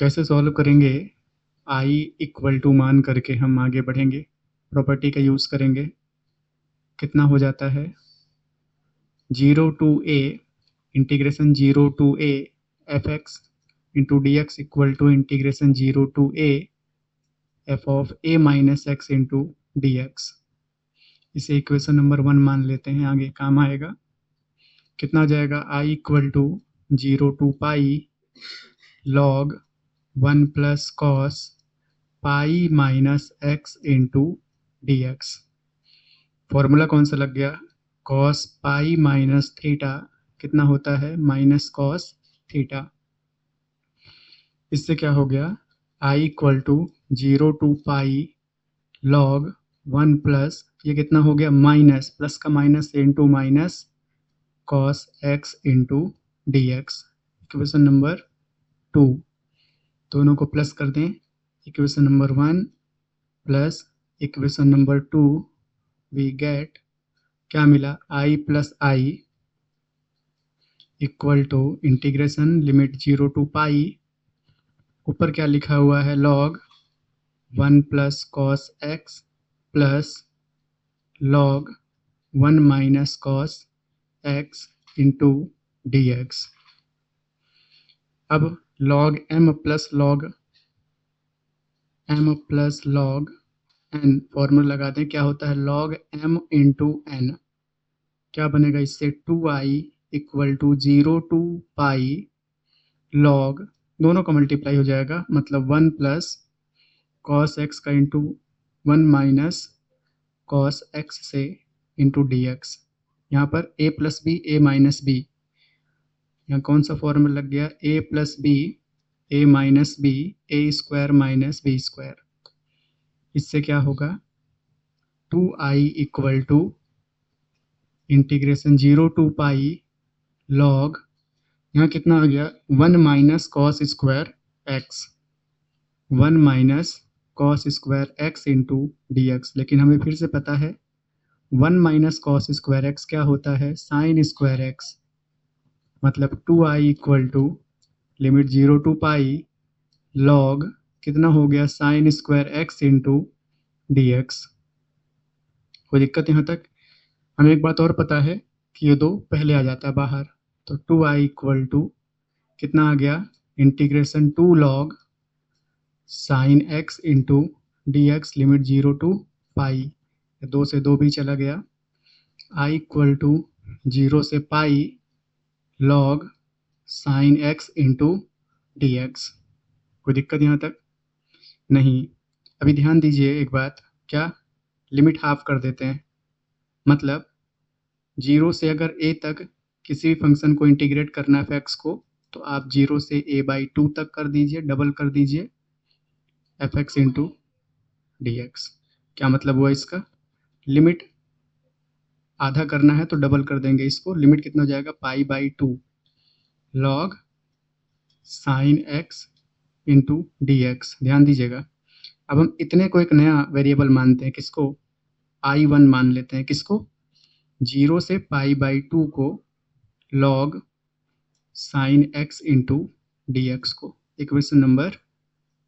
कैसे सॉल्व करेंगे? आई equal to मान करके हम आगे बढ़ेंगे, प्रॉपर्टी का यूज़ करेंगे। कितना हो जाता है? 0 to A integration 0 to A F X into D X equal to integration 0 to A F of A minus x into D X. इसे इक्वेशन नंबर 1 मान लेते हैं, आगे काम आएगा। कितना हो जाएगा? I equal to 0 to pi log 1 plus cos pi minus x into D x. Formula कौन सा लग गया? कॉस पाई माइनस थीटा कितना होता है? Minus cos theta. इससे क्या हो गया? I equal to 0 to pi log 1 plus ये कितना हो गया? माइनस, प्लस का minus into minus cos x into D x. Equation number 2, दोनों को प्लस कर दें। Equation number 1 plus equation number 2 we get, क्या मिला? I plus I equal to integration limit 0 to pi, ऊपर क्या लिखा हुआ है? Log 1 plus cos x plus log 1 minus cos x into D x. अब log m plus log n formula लगा दें। क्या होता है? Log m into n। क्या बनेगा इससे? 2i equal to 0 to pi log, दोनों का मल्टीप्लाई हो जाएगा, मतलब 1 प्लस कॉस एक्स का इंटू 1 माइनस कॉस एक्स से इंटू डी एक्स। यहाँ पर a plus B A minus b, यहाँ कौन सा फॉर्मूला लग गया? a plus B A minus B A square minus B square. इससे क्या होगा? 2i equal to integration 0 to pi log, यहाँ कितना आ गया? 1 minus cos square X, 1 minus cos square X into D X. लेकिन हमें फिर से पता है 1 माइनस कॉस स्क्वायर एक्स क्या होता है? Sine square X. मतलब 2i equal to limit 0 to pi log कितना हो गया? Sine square X into D X. कोई दिक्कत यहाँ तक? हमें एक बात और पता है कि ये 2 पहले आ जाता है बाहर, तो 2i इक्वल टू कितना आ गया? Integration 2 log sine x into D x limit 0 to pi, 2 से 2 भी चला गया। आई इक्वल टू 0 से pi log sine x into D X. कोई दिक्कत यहाँ तक? नहीं। अभी ध्यान दीजिए एक बात, क्या? लिमिट हाफ कर देते हैं, मतलब 0 से अगर a तक किसी भी फंक्शन को इंटीग्रेट करना है f को, तो आप 0 से a/2 तक कर दीजिए, डबल कर दीजिए F X into D x. क्या मतलब हुआ इसका? लिमिट आधा करना है तो डबल कर देंगे इसको, लिमिट कितना हो जाएगा? पाई/2 log sine x into D x. ध्यान दीजिएगा, अब हम इतने को एक नया वेरिएबल मानते हैं, किसको? i1 मान लेते हैं। किसको? 0 से पाई/2 को log sine x into D x को। Equation number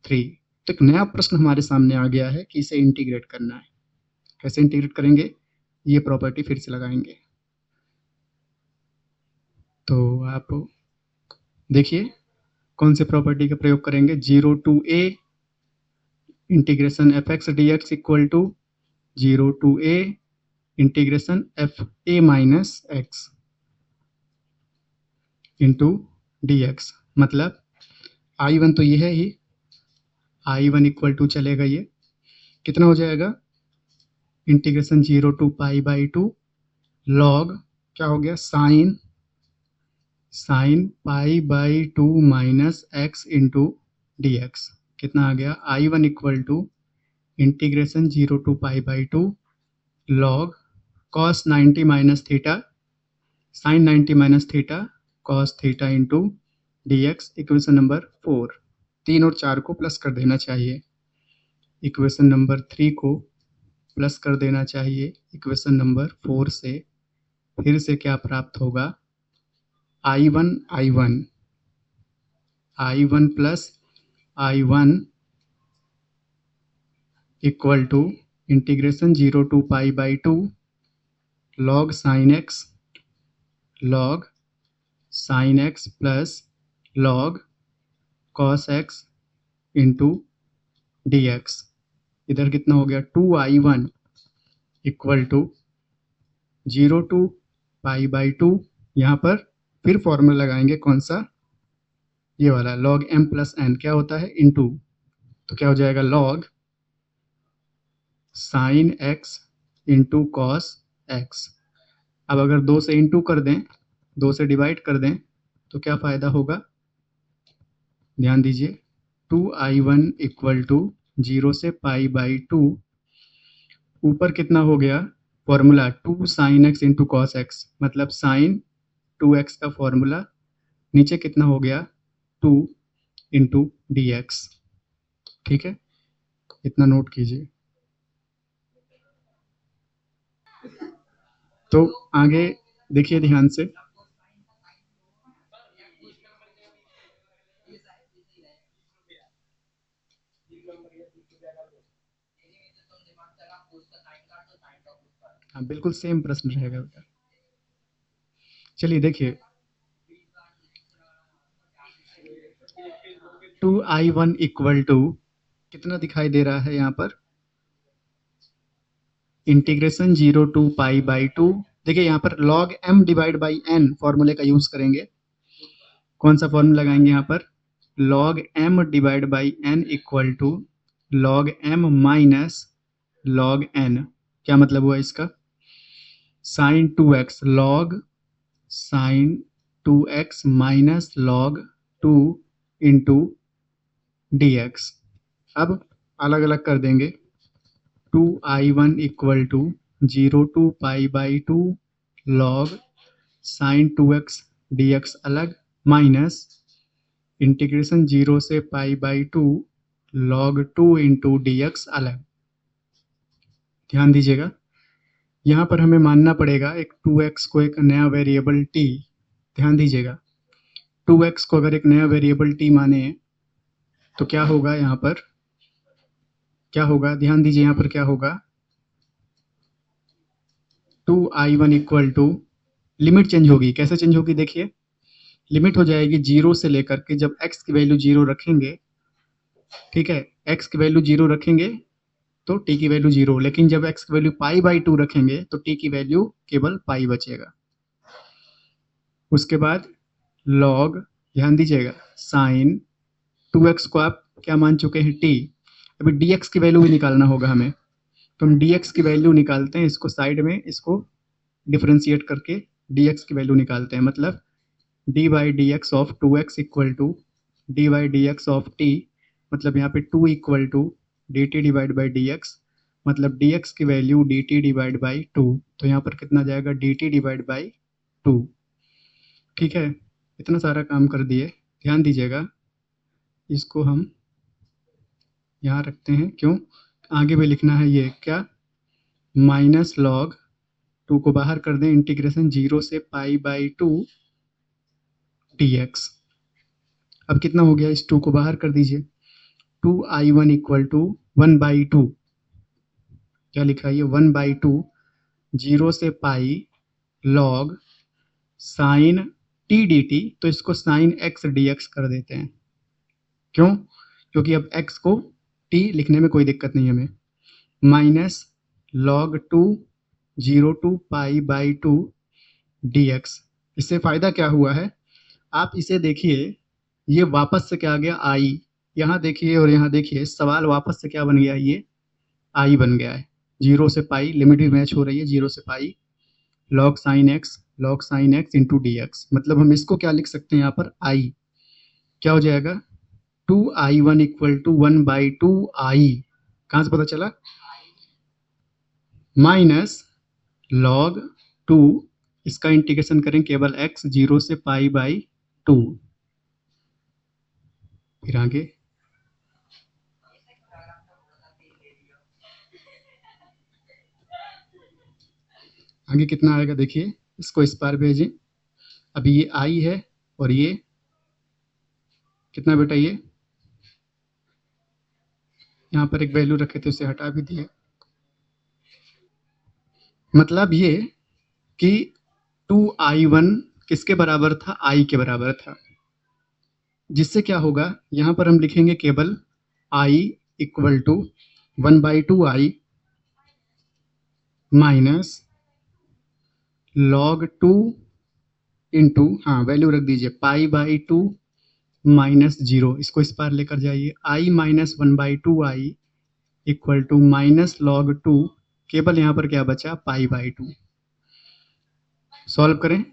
3। तो एक नया प्रश्न हमारे सामने आ गया है कि इसे इंटीग्रेट करना है। कैसे इंटीग्रेट करेंगे? ये प्रॉपर्टी फिर से लगाएंगे। तो आप देखिए कौन से प्रॉपर्टी का प्रयोग करेंगे? 0 to A integration F X D X equal to 0 to A integration F A minus x into D X. मतलब i1 तो ये है ही, i1 इक्वल टू चलेगा ये, कितना हो जाएगा? इंटीग्रेशन 0 टू पाई/2 लॉग, क्या हो गया? साइन पाई/2 minus x into D x. कितना आ गया? i1 equal to integration 0 to पाई/2 log cos 90 minus theta sine 90 minus theta cos theta into D x. Equation number 4, 3 और 4 को प्लस कर देना चाहिए। इक्वेशन नंबर 3 को प्लस कर देना चाहिए इक्वेशन नंबर 4 से। फिर से क्या प्राप्त होगा? i1 plus I1 equal to integration 0 to pi by 2 log sin x plus log cos x into dx। इधर कितना हो गया 2I1 equal to 0 to pi by 2। यहाँ पर फिर फॉर्मूला लगाएंगे कौन सा, ये वाला log m प्लस n क्या होता है इंटू, तो क्या हो जाएगा log sin x into cos x। अब अगर 2 से इंटू कर दें, 2 से डिवाइड कर दें तो क्या फ़ायदा होगा, ध्यान दीजिए 2I1 इक्वल टू 0 से पाई बाई 2, ऊपर कितना हो गया formula 2 sign x into cos x, मतलब साइन 2x का फॉर्मूला, नीचे कितना हो गया 2 इंटू डी एक्स। ठीक है, इतना नोट कीजिए। तो आगे देखिए ध्यान से, हाँ बिल्कुल सेम प्रश्न रहेगा बेटा। चलिए देखिए 2I1 इक्वल टू कितना दिखाई दे रहा है यहाँ पर, इंटीग्रेशन 0 टू पाई बाई 2। देखिए यहाँ पर log m divide by n फॉर्मूले का यूज करेंगे। कौन सा फॉर्मूला लगाएंगे यहाँ पर, log m divide by n equal to log m minus log n। क्या मतलब हुआ इसका, sine 2x log sine 2x minus log 2 into dx। अब अलग अलग कर देंगे 2I1 equal to 0 to pi by 2 log sine 2x dx अलग माइनस इंटीग्रेशन 0 से pi by 2 log 2 into dx अलग। ध्यान दीजिएगा यहाँ पर हमें मानना पड़ेगा एक 2x को एक नया वेरिएबल t। ध्यान दीजिएगा 2x को अगर एक नया वेरिएबल t माने तो क्या होगा, यहाँ पर क्या होगा, ध्यान दीजिए यहाँ पर क्या होगा 2I1 equal to, limit change होगी, कैसे चेंज होगी देखिए, लिमिट हो जाएगी 0 से लेकर के, जब x की वैल्यू 0 रखेंगे, ठीक है, x की वैल्यू 0 रखेंगे तो t की वैल्यू 0, लेकिन जब x की वैल्यू पाई बाई 2 रखेंगे तो t की वैल्यू केवल पाई बचेगा। उसके बाद log, ध्यान दीजिएगा साइन 2x को आप क्या मान चुके हैं t, अभी dx की वैल्यू भी निकालना होगा हमें, तो हम dx की वैल्यू निकालते हैं, इसको साइड में इसको डिफ्रेंशिएट करके dx की वैल्यू निकालते हैं, मतलब D by D X of 2x equal to D by D X of t, मतलब यहाँ पे 2 equal to D T divide by D X, मतलब dx की value D T divide by 2, तो यहाँ पर कितना जाएगा डी टी डिवाइड बाई 2। ठीक है, इतना सारा काम कर दिए। ध्यान दीजिएगा इसको हम यहाँ रखते हैं, क्यों, आगे भी लिखना है ये क्या, माइनस लॉग 2 को बाहर कर दें, इंटीग्रेशन 0 से पाई बाई 2 dx। अब कितना हो गया, इस 2 को बाहर कर दीजिए, 2I1 इक्वल टू 1 बाई 2, क्या लिखा है ये 1 बाई 2, 0 से pi log sign T D T, तो इसको साइन एक्स डी एक्स कर देते हैं। क्यों, क्योंकि अब x को t लिखने में कोई दिक्कत नहीं हमें, minus log 2 0 to pi by 2 dx। इससे फ़ायदा क्या हुआ है, आप इसे देखिए, ये वापस से क्या आ गया i, यहाँ देखिए और यहाँ देखिए, सवाल वापस से क्या बन गया, ये i बन गया है, 0 से पाई, लिमिट भी मैच हो रही है, 0 से pi log sine x into D X, मतलब हम इसको क्या लिख सकते हैं यहाँ पर i, क्या हो जाएगा 2I1 equal to 1 by 2i, कहाँ से पता चला, माइनस लॉग 2, इसका इंटीग्रेशन करें केवल x 0 से पाई बाई 2, फिर आगे आगे कितना आएगा देखिए, इसको इस पार भेजें, अभी ये i है और ये कितना बेटा, ये यहाँ पर एक वैल्यू रखे थे उसे हटा भी दिए। मतलब ये कि 2i1 किसके बराबर था, i के बराबर था, जिससे क्या होगा, यहाँ पर हम लिखेंगे केवल i equal to 1/2i minus log 2 into, हाँ वैल्यू रख दीजिए π/2 माइनस 0, इसको इस पार लेकर जाइए, i minus 1/2i equal to minus log 2, केवल यहाँ पर क्या बचा π/2। सॉल्व करें,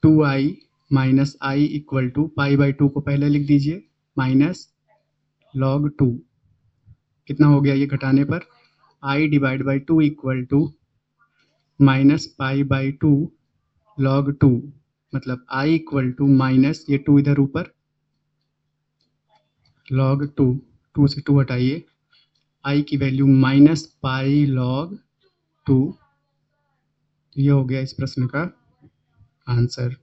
2i minus I equal to π/2 को पहले लिख दीजिए माइनस log 2, कितना हो गया ये घटाने पर, i divide by 2 equal to minus π/2 log 2, मतलब i इक्वल टू माइनस, ये 2 इधर ऊपर, log 2, 2 से 2 हटाइए, i की वैल्यू माइनस पाई log 2। ये हो गया इस प्रश्न का आंसर।